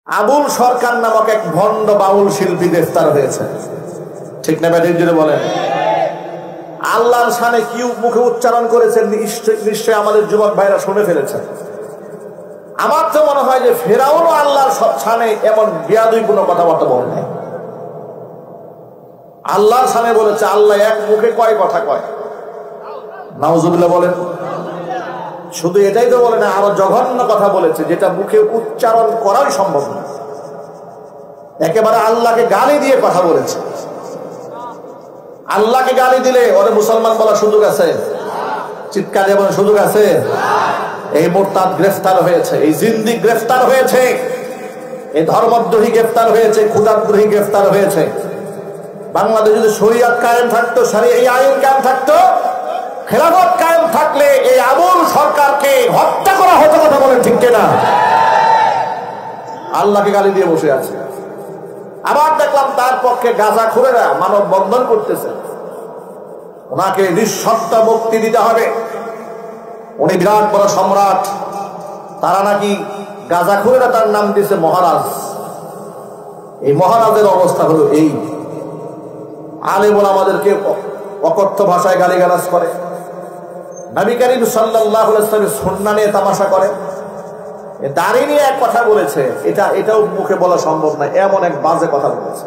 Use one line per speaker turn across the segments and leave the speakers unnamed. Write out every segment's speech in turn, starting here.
আবুল সরকার নামক এক ভণ্ড বাউল শিল্পী গ্রেফতার হয়েছে। ঠিক না ব্যাটিক জুড়ে বলেন? আল্লাহর শানে কি মুখে উচ্চারণ করেছেন নিশ্চয় আমাদের যুবক ভাইরা শুনে ফেলেছেন। আমার তো মনে হয় যে ফেরাউনও আল্লাহর শানে এমন বেয়াদবিপূর্ণ কথাবার্তা বলে নাই। আল্লাহর শানে বলেছে, আল্লাহ এক মুখে কয় কথা কয়? নাউজুবিল্লাহ বলেন। শুধু এটাই তো বলে না, আরো জঘন্য কথা বলেছে যেটা মুখে উচ্চারণ করাই সম্ভব না। একেবারে আল্লাহকে গালি দিয়ে কথা বলেছে। আল্লাহকে গালি দিলে ওরে মুসলমান বলার সুযোগ আছে? চিৎকার দিয়ে বলার সুযোগ আছে? এই মুরতাদ গ্রেফতার হয়েছে, এই জিন্দিক গ্রেফতার হয়েছে, এই ধর্মদ্রোহী গ্রেফতার হয়েছে, ক্ষুধাদ্রোহী গ্রেফতার হয়েছে। বাংলাদেশে যদি শরিয়ত কায়েম থাকতো, এই আইন কায়েম থাকতো, খেলাফত কায়েম থাকলে এই আবুল সরকারকে হত্যা করা হতো। কথা বলেন ঠিক কিনা? আল্লাহকে গালি দিয়ে বসে আছে। আবার দেখলাম তার পক্ষে গাঁজাখোরেরা মানববন্ধন করতেছে, ওনাকে নিঃশর্ত মুক্তি দিতে হবে, উনি বিরাট বড় সম্রাট। তারা নাকি গাঁজাখোরেরা তার নাম দিয়েছে মহারাজ। এই মহারাজের অবস্থা হলো এই, আলেম ওলামাদেরকে অকথ্য ভাষায় গালিগালাজ করে, নবী করিম সাল্লাল্লাহু আলাইহি ওয়াসাল্লামের সুন্নাহ নিয়ে তামাশা করে, দাড়ি নিয়ে এক কথা বলেছে, এটাও মুখে বলা সম্ভব না, এমন এক বাজে কথা বলেছে।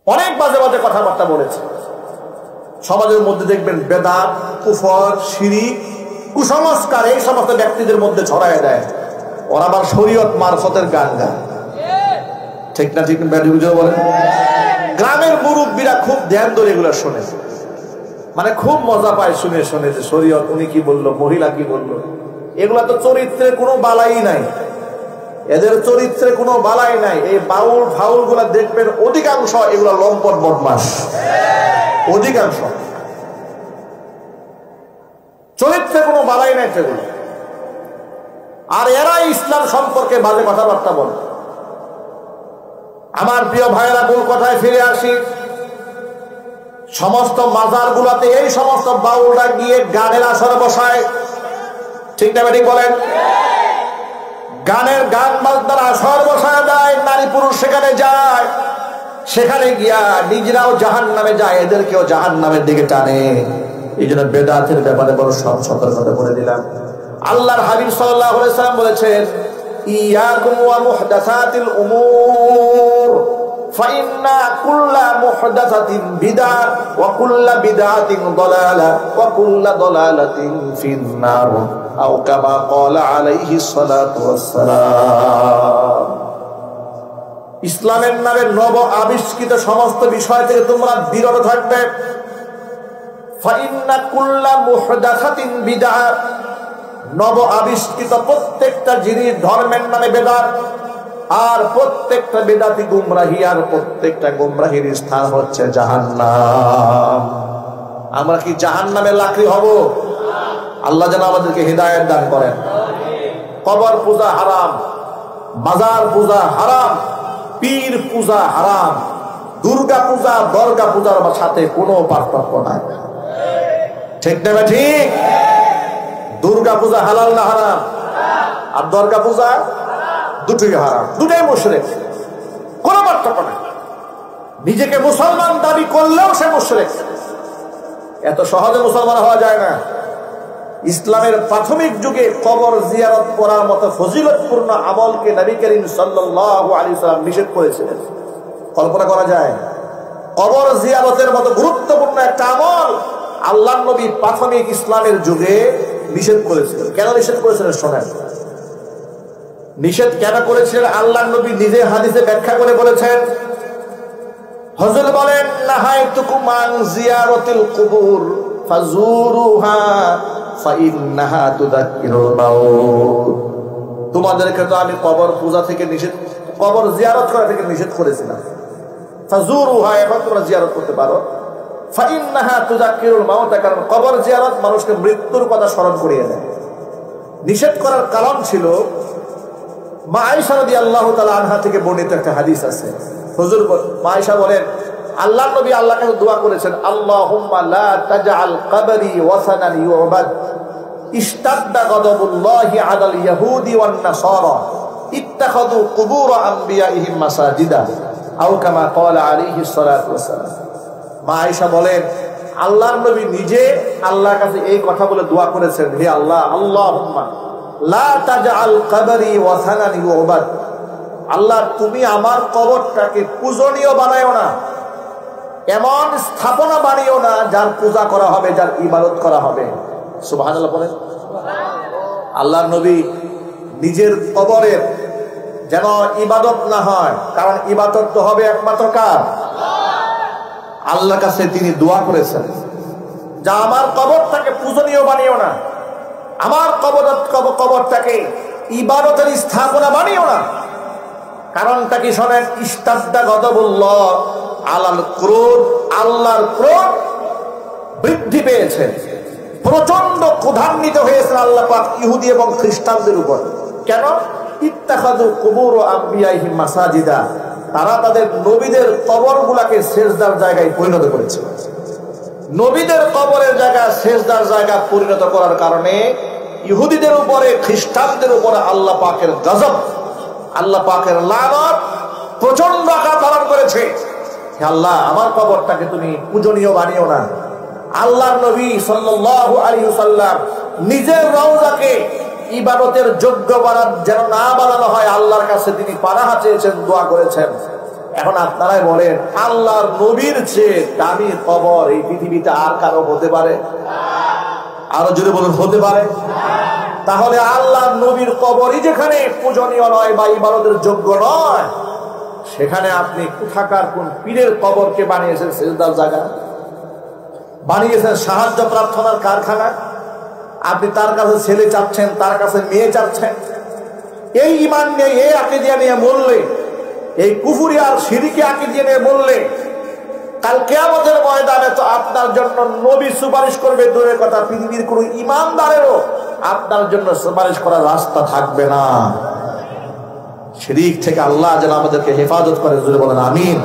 অনেক বাজে বাজে কথাবার্তা বলেছে। সমাজের মধ্যে দেখবেন বেদাত, কুফর, শিরক, কুসংস্কার এই সমস্ত ব্যক্তিদের মধ্যে ছড়ায় দেয়। ওরা আবার শরীয়ত মারফতের গান গায়। ঠিক না? ঠিক বলেন। গ্রামের মুরব্বীরা খুব ধ্যান ধরে এগুলো শোনে, মানে খুব মজা পায় শুনে শুনে যে শরীয়ত উনি কি বললো, মহিলা কি বললো। এগুলা তো চরিত্রে কোনো বালাই নাই, এদের চরিত্রে কোনো বালাই নাই। এই বাউল ফাউল গুলা দেখবেন অধিকাংশ এগুলা লম্পট বদমাশ, অধিকাংশ চরিত্রে কোনো বালাই নাই সেগুলো। আর এরা ইসলাম সম্পর্কে বাজে কথাবার্তা বলে। আমার প্রিয় ভাইয়েরা, মূল কথায় ফিরে আসি। সমস্ত মাজার গুলাতে এই সমস্ত বাউলরা গিয়ে গানের আসর বসায়। ঠিক না ঠিক বলেন? গানের গান বাজনার আসর বসায় দেয়, নারী পুরুষ সেখানে যায়, সেখানে গিয়া নিজেরাও জাহান্নামে যায়, এদেরকেও জাহান্নামের দিকে টানে। এই জন্য বেদাতের ব্যাপারে বড় সতর্কতা করে দিলাম। আল্লাহর হাবিব সাল্লাল্লাহু আলাইহি ওয়াসাল্লাম বলেছেন, ইয়াকুম ওয়া মুহদাসাতিল উমুর ফাইন্না কুল্লা মুহদাসাতিন বিদআ ওয়া কুল্লা বিদআতিন দালালা ওয়া কুল্লা দালালাতিন ফিন্নার আও কামা ক্বালা আলাইহিস সালাতু ওয়াস সালাম। ইসলামের নামে নব আবিষ্কৃত সমস্ত বিষয় থেকে তোমরা বিরত থাকবে। ফাইন্না কুল্লা মুহদাসাতিন বিদআ, নব আবিষ্কৃত প্রত্যেকটা জিনিস ধর্মের নামে বেদাত, আর প্রত্যেকটা বেদাতি গুমরাহি, আর প্রত্যেকটা গুমরাহির স্থান হচ্ছে জাহান্নাম। আমরা কি জাহান্নামের লাকড়ি হব? আল্লাহ যেন আমাদেরকে হিদায়াত দান করেন। কবর পূজা হারাম, মাজার পূজা হারাম, পীর পূজা হারাম, দুর্গা পূজা দরগা পূজার সাথে কোনো পার্থক্য নাই। ঠিক না ঠিক? দুর্গা পূজা হালাল না হারাম? আর দরগা পূজা দুটোই হারাম, দুটোই মুশরিক, কোনো পার্থক্য নাই। নিজেকে মুসলমান দাবি করলেও সে মুশরিক। এত সহজে মুসলমান হওয়া যায় না। ইসলামের প্রাথমিক যুগে কবর জিয়ারত করার মতো ফজিলতপূর্ণ আমলকে নবী করিম সাল্লাল্লাহু আলাইহি ওয়াসাল্লাম নিষেধ করেছিলেন। কল্পনা করা যায়? কবর জিয়ারতের মতো গুরুত্বপূর্ণ একটা আমল আল্লাহর নবী প্রাথমিক ইসলামের যুগে নিষেধ করেছিলেন। কেন নিষেধ করেছিলেন শোনেন। নিষেধ কেন করেছিলেন আল্লাহর নবী নিজে হাদিসে ব্যাখ্যা করে বলেছেন। হুজুর বলেন, নাহাইতুকুম আন জিয়ারাতিল কুবুর ফাজুরুহা ফাইন্নাহা তুযাক্কিরুল মাউত। তোমাদেরকে তো আমি কবর পূজা থেকে নিষেধ, কবর জিয়ারত করা থেকে নিষেধ করেছিলাম। ফাজুরুহা, এখন তোমরা জিয়ারত করতে পারো। ফাইন্নাহা তুযাক্কিরুল মাউত, কারণ কবর জিয়ারত মানুষকে মৃত্যুর কথা স্মরণ করিয়ে দেয়। নিষেধ করার কারণ ছিল, মা আয়েশা রাদিয়াল্লাহু তাআলা আনহা থেকে বর্ণিত একটা হাদিস আছে। হুজুর মা আয়েশা বলেন, আল্লাহর নবী আল্লাহর কাছে দোয়া করেছেন, আল্লাহুম্মা লা তাজআল কবরি ওয়াসানান ইউবাদ ইস্তাদ্দা গযবুল্লাহি আলাল ইয়াহুদি ওয়ান নাসারা ইত্তাখাযু কুবুর আম্বিয়াইহিম মাসাজিদা আও কামা ক্বালা আলাইহিস সালাতু ওয়াসসালাম। মা আয়েশা বলেন, আল্লাহর নবী নিজে আল্লাহর কাছে এই কথা বলে দোয়া করেছেন, হে আল্লাহ, আল্লাহুম্মা লা তাজআল কবরি ওয়াসানান ইউবাদ, আল্লাহ তুমি আমার কবরটাকে পূজনীয় বানায়ো না, এমন স্থাপনা বানিও না যার পূজা করা হবে, যার ইবাদত করা হবে। সুবহানাল্লাহ বলেন। আল্লাহর নবী নিজের কবরের যেন ইবাদত না হয়, কারণ ইবাদত তো হবে একমাত্র কার? আল্লাহর কাছে তিনি দোয়া করেছেন, যা আমার কবরটাকে পূজনীয় বানিও না, আমার কবরটাকে ইবাদতের স্থাপনা বানিও না। কারণটা কি শোনেন, ইস্তাদ্দা গযবুল্লাহ আলাল ক্রোধ, আল্লাহর ক্রোধ বৃদ্ধি পেয়েছে, প্রচন্ড ক্রোধান্বিত হয়েছে আল্লাহ পাক ইহুদি এবং খ্রিস্টানদের উপর। কেন? ইত্তাখাযু কুবুর আম্বিয়াইহিম মাসাজিদা, তারা তাদের নবীদের কবরগুলোকে সেজদার জায়গায় পরিণত করেছে। নবীদের কবরের জায়গা সেজদার জায়গা পরিণত করার কারণে ইহুদিদের উপরে, খ্রিস্টানদের উপরে আল্লাহ পাকের গজব, আল্লাহ পাকের লানত প্রচন্ড আকার ধারণ করেছে। হে আল্লাহ, আমার কবরটাকে তুমি পূজনীয় বানিও না। আল্লাহর নবী সাল্লাল্লাহু আলাইহি ওয়াসাল্লাম নিজের রওজাকে ইবাদতের যোগ্য যেন না বানানো হয়, আল্লাহর কাছে তিনি পানাহা চেয়েছেন, দোয়া করেছেন। এখন আপনারাই বলেন, আল্লাহর নবীর চেয়ে দামি কবর এই পৃথিবীতে আর কারো হতে পারে? আরো জোরে বলুন, হতে পারে? তাহলে আল্লাহর নবীর কবরই যেখানে পূজনীয় নয় বা ইবাদতের যোগ্য নয়, সেখানে আপনি কোথাকার কোন পীরের কবরকে বানিয়েছেন সেজদার জায়গা, বানিয়েছেন সাহায্য প্রার্থনার কারখানা। আপনি তার কাছে ছেলে চাচ্ছেন, তার কাছে মেয়ে চাচ্ছেন। এই ঈমান নিয়ে, এই আকীদা নিয়ে বললে, এই কুফরি আর শিরকি আকীদা নিয়ে বললে, কাল কিয়ামতের ময়দানে তো আপনার জন্য নবী সুপারিশ করবে দূরের কথা, পৃথিবীর কোন ঈমানদারেরও আপনার জন্য সুপারিশ করার রাস্তা থাকবে না। শিরক থেকে আল্লাহ যেন আমাদেরকে হেফাজত করে, জোরে বলেন আমিন।